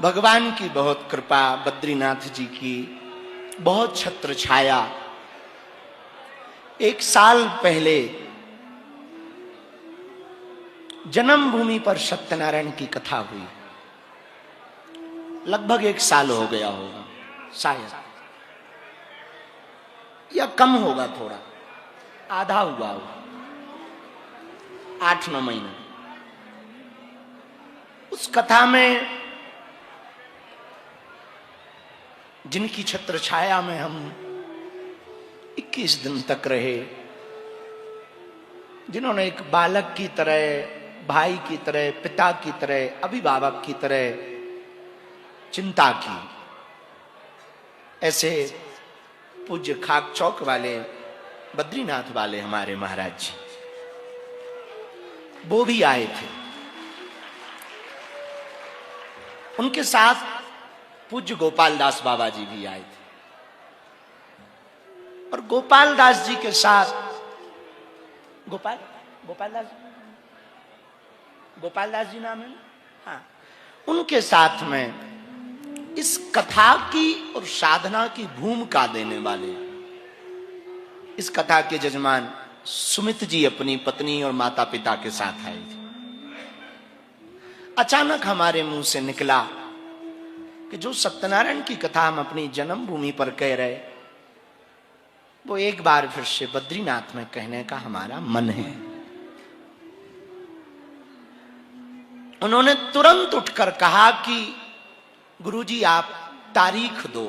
भगवान की बहुत कृपा, बद्रीनाथ जी की बहुत छत्र छाया। 1 साल पहले जन्मभूमि पर सत्यनारायण की कथा हुई। लगभग 1 साल हो गया होगा शायद, या कम होगा, थोड़ा आधा हुआ होगा, 8-9 महीने। उस कथा में जिनकी छत्र छाया में हम 21 दिन तक रहे, जिन्होंने एक बालक की तरह, भाई की तरह, पिता की तरह, अभिभावक की तरह चिंता की, ऐसे पूज्य खाक चौक वाले, बद्रीनाथ वाले हमारे महाराज जी, वो भी आए थे। उनके साथ पूज्य गोपाल दास बाबा जी भी आए थे। और गोपाल दास जी के साथ गोपाल दास जी नाम है ना? हाँ, उनके साथ में इस कथा की और साधना की भूमिका देने वाले इस कथा के जजमान सुमित जी अपनी पत्नी और माता पिता के साथ आए थे। अचानक हमारे मुंह से निकला कि जो सत्यनारायण की कथा हम अपनी जन्मभूमि पर कह रहे, वो एक बार फिर से बद्रीनाथ में कहने का हमारा मन है। उन्होंने तुरंत उठकर कहा कि गुरुजी आप तारीख दो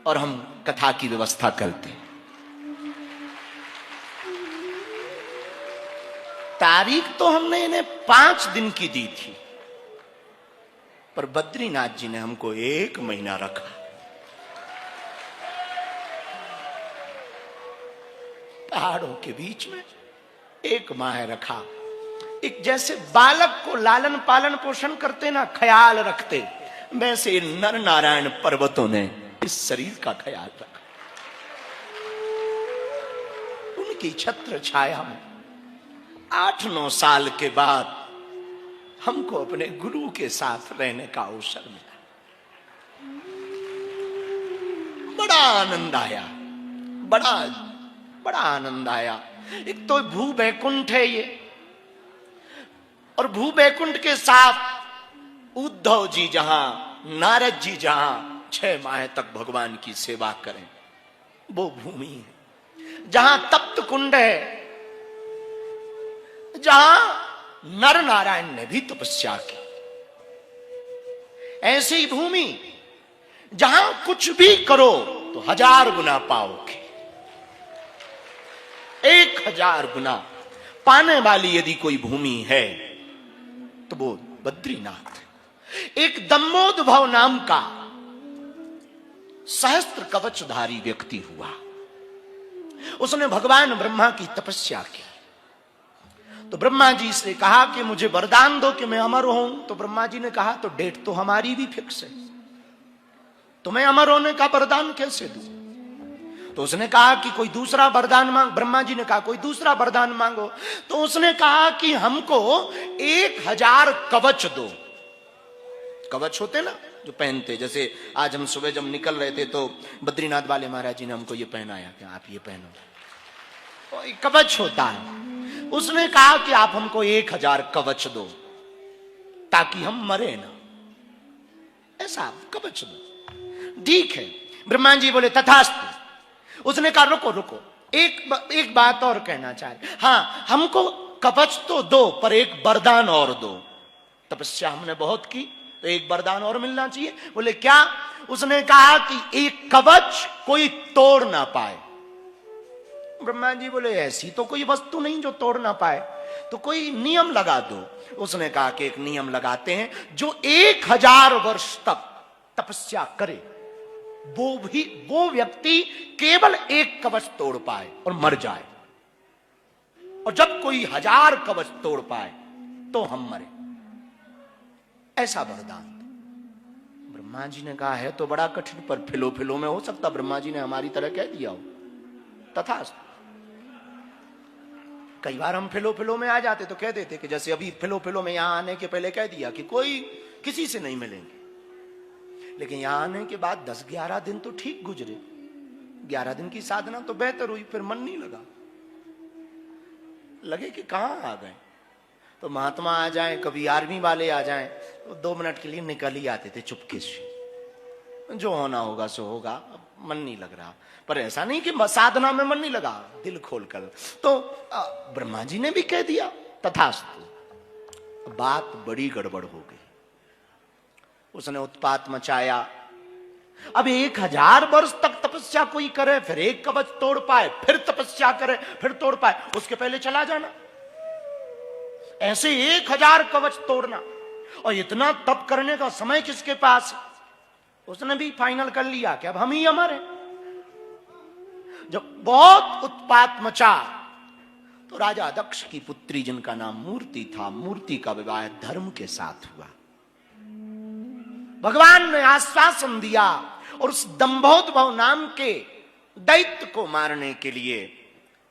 और हम कथा की व्यवस्था करते हैं। तारीख तो हमने इन्हें 5 दिन की दी थी, पर बद्रीनाथ जी ने हमको 1 महीना रखा। पहाड़ों के बीच में 1 माह रखा। एक जैसे बालक को लालन पालन पोषण करते ना, ख्याल रखते, वैसे नर नारायण पर्वतों ने इस शरीर का ख्याल रखा। उनकी छत्र छाया में 8-9 साल के बाद हमको अपने गुरु के साथ रहने का अवसर मिला। बड़ा आनंद आया, बड़ा आनंद आया। एक तो भू बैकुंठ है ये, और भू बैकुंठ के साथ उद्धव जी जहां, नारद जी जहां 6 माह तक भगवान की सेवा करें, वो भूमि है। जहां तप्त कुंड है, जहां नर नारायण ने भी तपस्या की, ऐसी भूमि जहां कुछ भी करो तो 1000 गुना पाओगे। 1000 गुना पाने वाली यदि कोई भूमि है तो वो बद्रीनाथ। एक दम्मोद्भव नाम का सहस्त्र कवचधारी व्यक्ति हुआ। उसने भगवान ब्रह्मा की तपस्या की। तो ब्रह्मा जी से कहा कि मुझे वरदान दो कि मैं अमर हूं। तो ब्रह्मा जी ने कहा तो डेट तो हमारी भी फिक्स है, तुम्हें अमर होने का वरदान कैसे दूं? तो उसने कहा कि कोई दूसरा वरदान मांग। ब्रह्मा जी ने कहा कोई दूसरा वरदान मांगो। तो उसने कहा कि हमको 1000 कवच दो। कवच होते ना जो पहनते, जैसे आज हम सुबह जब निकल रहे थे तो बद्रीनाथ वाले महाराज जी ने हमको ये पहनाया कि आप ये पहनो, तो कवच होता है। उसने कहा कि आप हमको 1000 कवच दो ताकि हम मरे ना, ऐसा कवच दो। ठीक है, ब्रह्मा जी बोले तथास्तु। उसने कहा रुको रुको, एक बात और कहना चाहे। हाँ, हमको कवच तो दो, पर एक वरदान और दो। तपस्या हमने बहुत की, तो एक वरदान और मिलना चाहिए। बोले क्या? उसने कहा कि एक कवच कोई तोड़ ना पाए। ब्रह्मा जी बोले ऐसी तो कोई वस्तु नहीं जो तोड़ ना पाए, तो कोई नियम लगा दो। उसने कहा कि एक नियम लगाते हैं, जो 1000 वर्ष तक तपस्या करे वो व्यक्ति केवल एक कवच तोड़ पाए और मर जाए, और जब कोई 1000 कवच तोड़ पाए तो हम मरे, ऐसा वरदान। ब्रह्मा जी ने कहा है तो बड़ा कठिन, पर फिलो में हो सकता ब्रह्मा जी ने हमारी तरह कह दिया हो। तथास्तु। कई बार हम फिलो में आ जाते तो कह देते कि जैसे अभी फिलो में यहां आने के पहले कह दिया कि कोई किसी से नहीं मिलेंगे। लेकिन यहां आने के बाद 10-11 दिन तो ठीक गुजरे, 11 दिन की साधना तो बेहतर हुई, फिर मन नहीं लगे कि कहां आ गए। तो महात्मा आ जाएं, कभी आर्मी वाले आ जाएं, तो 2 मिनट के लिए निकल ही आते थे चुपके से, जो होना होगा सो होगा, मन नहीं लग रहा। पर ऐसा नहीं कि साधना में मन नहीं लगा, दिल खोलकर। तो ब्रह्मा जी ने भी कह दिया तथास्तु। बात बड़ी गड़बड़ हो गई, उसने उत्पात मचाया। अब 1000 वर्ष तक तपस्या कोई करे, फिर एक कवच तोड़ पाए, फिर तपस्या करे, फिर तोड़ पाए, उसके पहले चला जाना। ऐसे 1000 कवच तोड़ना, और इतना तप करने का समय किसके पास? उसने भी फाइनल कर लिया कि अब हम ही अमर हैं। जब बहुत उत्पात मचा तो राजा दक्ष की पुत्री, जिनका नाम मूर्ति था, मूर्ति का विवाह धर्म के साथ हुआ। भगवान ने आश्वासन दिया, और उस दंभोद्भव नाम के दैत्य को मारने के लिए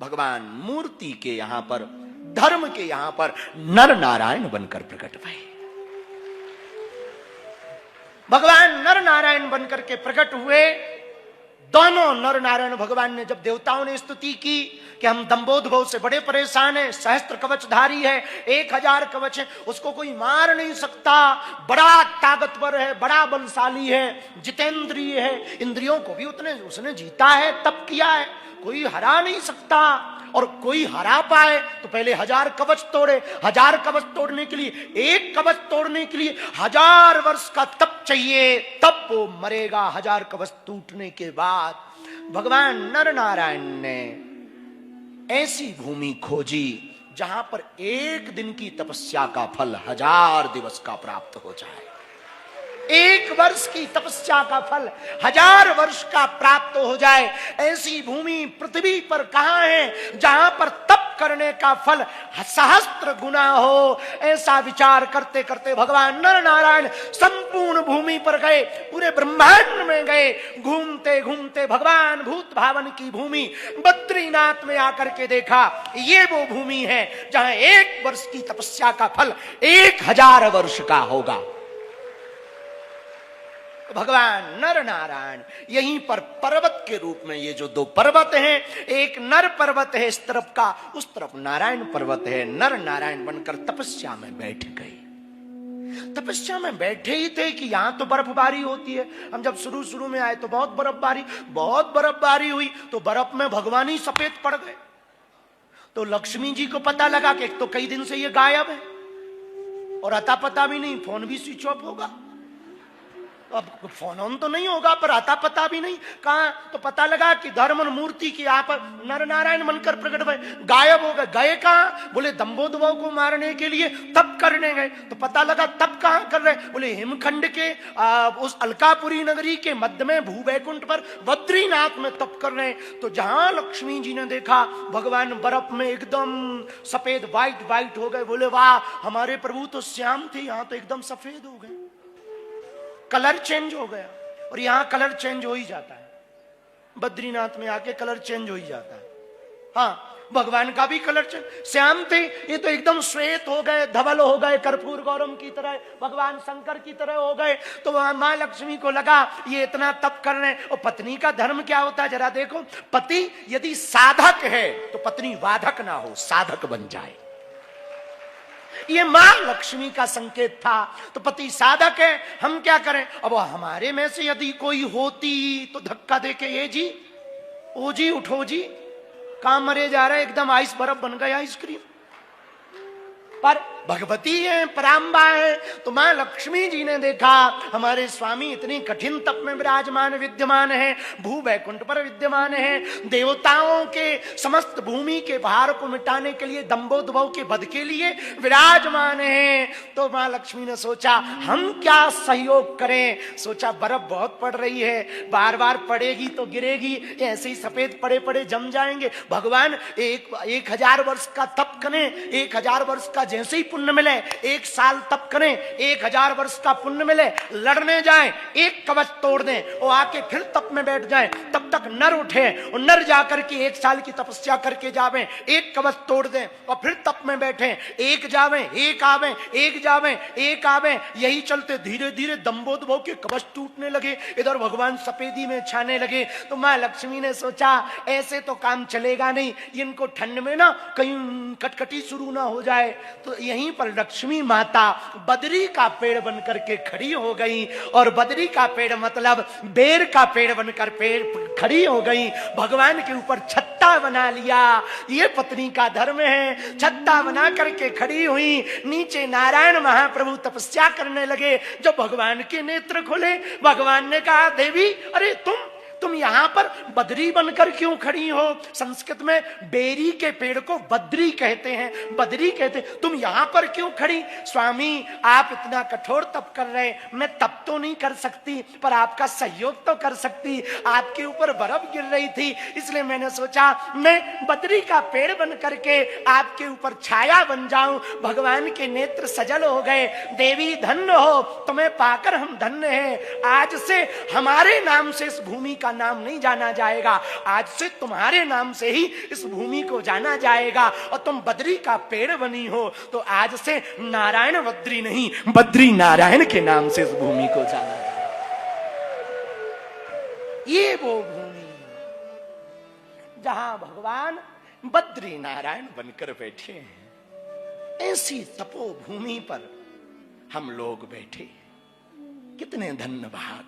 भगवान मूर्ति के यहां पर, धर्म के यहां पर नर नारायण बनकर प्रकट हुए। भगवान नर नारायण बनकर के प्रकट हुए। दोनों नर नारायण भगवान ने, जब देवताओं ने स्तुति की कि हम दंभोद्भव से बड़े परेशान हैं, सहस्त्र कवचधारी है, 1000 कवच है, उसको कोई मार नहीं सकता, बड़ा ताकतवर है, बड़ा बलशाली है, जितेंद्रिय है, इंद्रियों को भी उसने जीता है, तप किया है, कोई हरा नहीं सकता। और कोई हरा पाए तो पहले 1000 कवच तोड़े। 1000 कवच तोड़ने के लिए, एक कवच तोड़ने के लिए 1000 वर्ष का तप चाहिए, तब वो मरेगा 1000 कवच टूटने के बाद। भगवान नर नारायण ने ऐसी भूमि खोजी जहां पर 1 दिन की तपस्या का फल 1000 दिवस का प्राप्त हो जाए। 1 वर्ष की तपस्या का फल 1000 वर्ष का प्राप्त हो जाए। ऐसी भूमि पृथ्वी पर कहां है जहां पर तप करने का फल सहस्त्र गुना हो। ऐसा विचार करते करते भगवान नर नारायण संपूर्ण भूमि पर गए, पूरे ब्रह्मांड में गए। घूमते घूमते भगवान भूत भावन की भूमि बद्रीनाथ में आकर के देखा, ये वो भूमि है जहां 1 वर्ष की तपस्या का फल 1000 वर्ष का होगा। भगवान नर नारायण यहीं पर पर्वत के रूप में, ये जो 2 पर्वत हैं, एक नर पर्वत है इस तरफ का, उस तरफ नारायण पर्वत है, नर नारायण बनकर तपस्या में बैठ गए। तपस्या में बैठे ही थे कि यहां तो बर्फबारी होती है। हम जब शुरू में आए तो बहुत बर्फबारी हुई, तो बर्फ में भगवान ही सफेद पड़ गए। तो लक्ष्मी जी को पता लगा कि तो कई दिन से ये गायब है, और अता पता भी नहीं, फोन भी स्विच ऑफ होगा। अब फोन ऑन तो नहीं होगा, पर आता पता भी नहीं कहां। तो पता लगा कि धर्म मूर्ति की यहां पर नर नारायण बनकर प्रकट हुए, गायब हो गए। गए कहां? बोले दंभोद्भव को मारने के लिए तप करने गए। तो पता लगा तप कहां कर रहे? बोले हिमखंड के उस अलकापुरी नगरी के मध्य में भूवैकुंठ पर बद्रीनाथ में तप कर रहे। तो जहां लक्ष्मी जी ने देखा भगवान बर्फ में एकदम सफेद व्हाइट हो गए। बोले वाह, हमारे प्रभु तो श्याम थे, यहां तो एकदम सफेद हो गए, कलर चेंज हो गया। और यहां कलर चेंज हो ही जाता है, बद्रीनाथ में आके कलर चेंज हो ही जाता है। हाँ, भगवान का भी कलर चेंज, श्याम थे, ये तो एकदम श्वेत हो गए, धवल हो गए, कर्पूर गौरम की तरह, भगवान शंकर की तरह हो गए। तो मां लक्ष्मी को लगा ये इतना तप कर रहे हैं, और पत्नी का धर्म क्या होता है जरा देखो। पति यदि साधक है तो पत्नी वाधक ना हो, साधक बन जाए। ये मां लक्ष्मी का संकेत था। तो पति साधक है, हम क्या करें? अब हमारे में से यदि कोई होती तो धक्का देके, ये जी, ओ जी, उठो जी, कहां मरे जा रहे, एकदम आइस बर्फ बन गया आइसक्रीम। पर भगवती है, पराम्बा है। तो मां लक्ष्मी जी ने देखा हमारे स्वामी इतनी कठिन तप में विराजमान विद्यमान है, भू वैकुंठ पर विद्यमान है, देवताओं के समस्त भूमि के भार को मिटाने के लिए, दंभोद्भव के वध के लिए विराजमान है। तो मां लक्ष्मी ने सोचा हम क्या सहयोग करें। सोचा बर्फ बहुत पड़ रही है, बार बार पड़ेगी तो गिरेगी, ऐसे ही सफेद पड़े पड़े जम जाएंगे। भगवान 1000 वर्ष का तप करें, 1000 वर्ष का जैसे ही पुण्य मिले, 1 साल तप करें 1000 वर्ष का पुण्य मिले, लड़ने जाएं 1 कवच तोड़ दें और आके फिर तप में बैठ जाएं, तब तक नर उठे और नर जाकर के 1 साल की तपस्या करके जावें, 1 कवच तोड़ दें और फिर तप में बैठे, 1 जावें 1 आवें, 1 जावें 1 आवें, यही चलते धीरे धीरे दंभोदभव के कवच टूटने लगे, इधर भगवान सफेदी में छाने लगे। तो मां लक्ष्मी ने सोचा ऐसे तो काम चलेगा नहीं, इनको ठंड में ना कहीं कटकटी शुरू ना हो जाए। तो यहीं पर लक्ष्मी माता बदरी का पेड़ बनकर के खड़ी हो गई, और बदरी का पेड़ मतलब बेर का पेड़ बनकर पेड़ खड़ी हो गई, भगवान के ऊपर छत्ता बना लिया। ये पत्नी का धर्म है, छत्ता बना करके खड़ी हुई, नीचे नारायण महाप्रभु तपस्या करने लगे। जब भगवान के नेत्र खुले, भगवान ने कहा देवी अरे तुम यहां पर बदरी बनकर क्यों खड़ी हो? संस्कृत में बेरी के पेड़ को बद्री कहते हैं, बदरी कहते हैं। तुम यहां पर क्यों खड़ी? स्वामी आप इतना कठोर तप कर रहे, मैं तप तो नहीं कर सकती पर आपका सहयोग तो कर सकती। आपके ऊपर बर्फ गिर रही थी, इसलिए मैंने सोचा मैं बदरी का पेड़ बन करके आपके ऊपर छाया बन जाऊं। भगवान के नेत्र सजल हो गए। देवी धन्य हो, तुम्हें पाकर हम धन्य हैं। आज से हमारे नाम से इस भूमि का नाम नहीं जाना जाएगा, आज से तुम्हारे नाम से ही इस भूमि को जाना जाएगा। और तुम बद्री का पेड़ बनी हो, तो आज से नारायण बद्री नहीं, बद्री नारायण के नाम से इस भूमि को जाना जाएगा। ये वो भूमि जहां भगवान बद्री नारायण बनकर बैठे हैं। ऐसी तपोभूमि पर हम लोग बैठे, कितने धन्य भाग।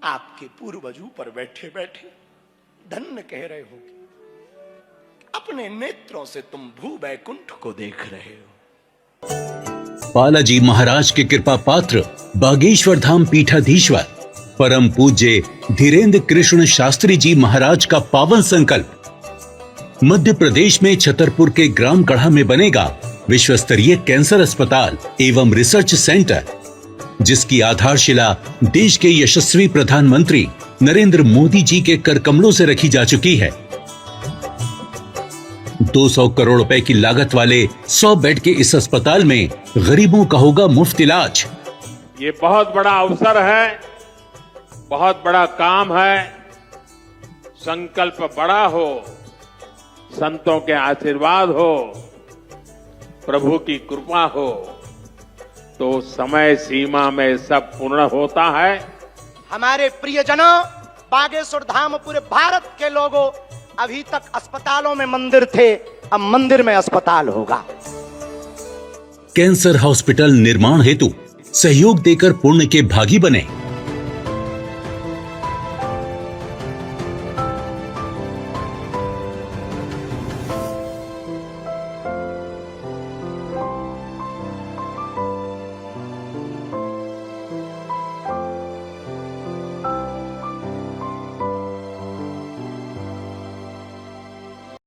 आपके पूर्वजों पर बैठे बैठे धन्य कह रहे हो, अपने नेत्रों से तुम भू वैकुंठ को देख रहे हो। बालाजी महाराज के कृपा पात्र बागेश्वर धाम पीठाधीश्वर परम पूज्य धीरेन्द्र कृष्ण शास्त्री जी महाराज का पावन संकल्प। मध्य प्रदेश में छतरपुर के ग्राम गढ़ा में बनेगा विश्व स्तरीय कैंसर अस्पताल एवं रिसर्च सेंटर, जिसकी आधारशिला देश के यशस्वी प्रधानमंत्री नरेंद्र मोदी जी के कर कमलों से रखी जा चुकी है। 200 करोड़ रुपए की लागत वाले 100 बेड के इस अस्पताल में गरीबों का होगा मुफ्त इलाज। ये बहुत बड़ा अवसर है, बहुत बड़ा काम है। संकल्प बड़ा हो, संतों के आशीर्वाद हो, प्रभु की कृपा हो, तो समय सीमा में सब पूर्ण होता है। हमारे प्रियजनों, बागेश्वर धाम पूरे भारत के लोगों, अभी तक अस्पतालों में मंदिर थे, अब मंदिर में अस्पताल होगा। कैंसर हॉस्पिटल निर्माण हेतु सहयोग देकर पुण्य के भागी बने।